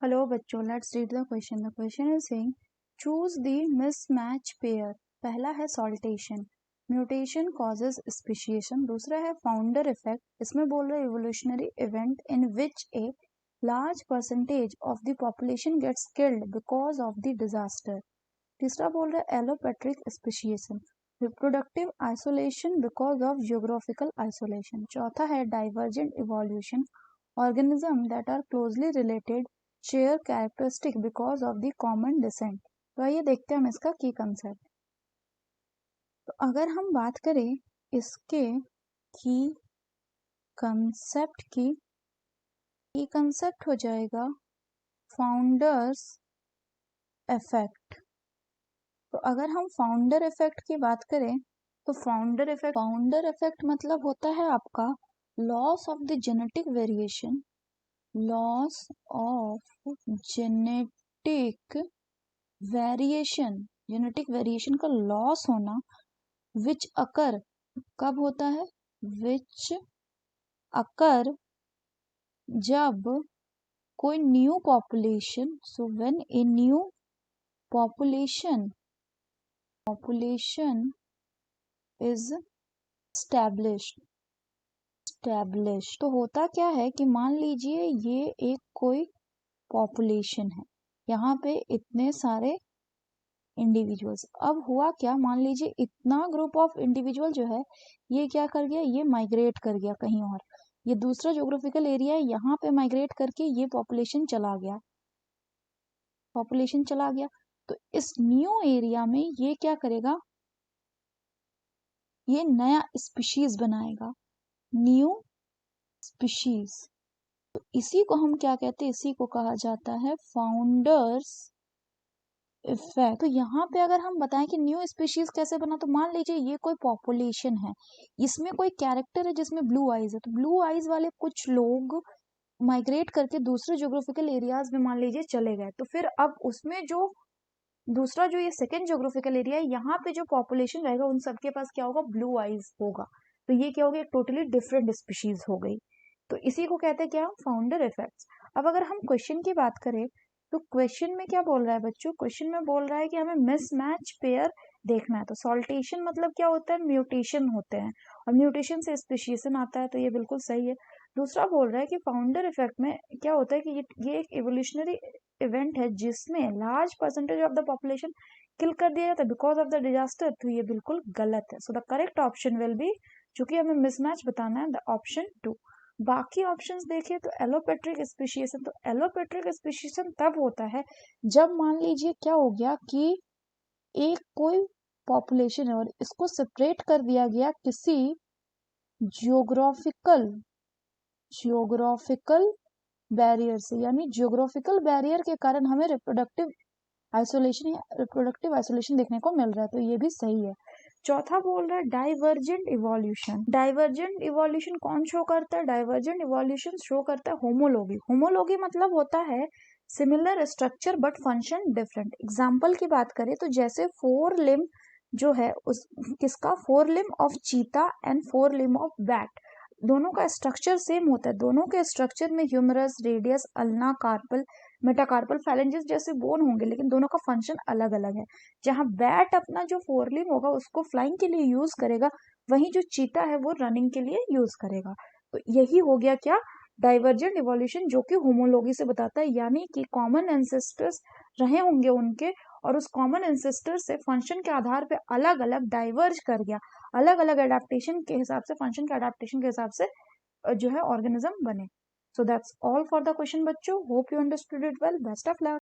Hello बच्चों, let's read the question. The question is saying choose the mismatch pair. पहला है saltation, mutation causes speciation. दूसरा है founder effect. इसमें बोल रहे evolutionary event in which a large percentage of the population gets killed because of the disaster. तीसरा बोल रहे allopatric speciation, reproductive isolation because of geographical isolation. चौथा है divergent evolution, organism that are closely related share characteristic because of the common descent. तो आइए देखते हैं हम इसका की कंसेप्ट. तो अगर हम बात करें इसके की कंसेप्ट की कंसेप्ट हो जाएगा फाउंडर्स इफेक्ट. तो अगर हम फाउंडर इफेक्ट की बात करें तो फाउंडर इफेक्ट मतलब होता है आपका loss of the genetic variation, loss of genetic variation का लॉस होना, विच अकर कब होता है, विच अकर जब कोई new population, so when a new population is established. तो होता क्या है कि मान लीजिए ये एक कोई पॉपुलेशन है, यहाँ पे इतने सारे इंडिविजुअल्स. अब हुआ क्या, मान लीजिए इतना ग्रुप ऑफ इंडिविजुअल जो है ये क्या कर गया, ये माइग्रेट कर गया कहीं और. ये दूसरा ज्योग्राफिकल एरिया है, यहाँ पे माइग्रेट करके ये पॉपुलेशन चला गया. तो इस न्यू एरिया में ये क्या करेगा, ये नया स्पीशीज बनाएगा, न्यू स्पीशीज. तो इसी को हम क्या कहते हैं, इसी को कहा जाता है फाउंडर्स इफेक्ट. तो यहाँ पे अगर हम बताएं कि न्यू स्पीशीज कैसे बना, तो मान लीजिए ये कोई पॉपुलेशन है, इसमें कोई कैरेक्टर है जिसमें ब्लू आईज है, तो ब्लू आईज वाले कुछ लोग माइग्रेट करके दूसरे ज्योग्राफिकल एरियाज में मान लीजिए चले गए. तो फिर अब उसमें जो दूसरा जो ये सेकेंड ज्योग्राफिकल एरिया है, यहाँ पे जो पॉपुलेशन रहेगा उन सबके पास क्या होगा, ब्लू आईज होगा. तो ये क्या हो गया, टोटली डिफरेंट स्पीशीज हो गई. तो इसी को कहते हैं क्या, फाउंडर इफेक्ट्स. अब अगर हम क्वेश्चन की बात करें तो क्वेश्चन में क्या बोल रहा है बच्चों, क्वेश्चन में बोल रहा है कि हमें मिसमैच पेयर देखना है. तो सॉल्टेशन मतलब क्या होता है, म्यूटेशन होते हैं, और म्यूटेशन से स्पेशिएशन आता है, तो ये बिल्कुल सही है. दूसरा बोल रहा है कि फाउंडर इफेक्ट में क्या होता है कि ये एक इवोल्यूशनरी इवेंट है जिसमें large percentage of the population kill कर दिया जाता है बिकॉज ऑफ द डिजास्टर. तो ये बिल्कुल गलत है. So the correct option will be, चूंकि हमें मिसमैच बताना है, द ऑप्शन 2. बाकी ऑप्शंस देखिए तो एलोपेट्रिक स्पेशिएशन. तो एलोपेट्रिक स्पेशिएशन तब होता है जब मान लीजिए क्या हो गया कि एक कोई पॉपुलेशन है और इसको सेपरेट कर दिया गया किसी जियोग्राफिकल बैरियर से, यानी जियोग्राफिकल बैरियर के कारण हमें रिप्रोडक्टिव आइसोलेशन देखने को मिल रहा है. तो ये भी सही है. चौथा बोल रहा है डाइवर्जेंट इवोल्यूशन. डाइवर्जेंट इवोल्यूशन कौन शो करता है, डाइवर्जेंट इवोल्यूशन शो करता है होमोलॉगी मतलब होता है similar structure but function different. Example की बात करें तो जैसे 4 लिम्ब जो है उस किसका, 4 लिम्ब ऑफ चीता एंड 4 लिम्ब ऑफ बैट, दोनों का स्ट्रक्चर सेम होता है. दोनों के स्ट्रक्चर में humerus, radius, ulna, carpal, metacarpal, phalanges जैसे बोन होंगे, लेकिन दोनों का फंक्शन अलग अलग है. जहां बैट अपना जो 4 लिम्ब होगा उसको फ्लाइंग के लिए यूज करेगा, वहीं जो चीता है वो रनिंग के लिए यूज करेगा. तो यही हो गया क्या, डाइवर्जेंट इवोल्यूशन, जो कि होमोलॉगी से बताता है, यानी कि कॉमन एंसेस्टर्स रहे होंगे उनके, और उस कॉमन एंसेस्टर से फंक्शन के आधार पे अलग अलग डाइवर्ज कर गया, अलग अलग एडेप्टेशन के हिसाब से, फंक्शन के एडेप्टेशन के हिसाब से जो है ऑर्गेनिज्म बने. So that's all for the question बच्चों. Hope you understood it well. Best of luck.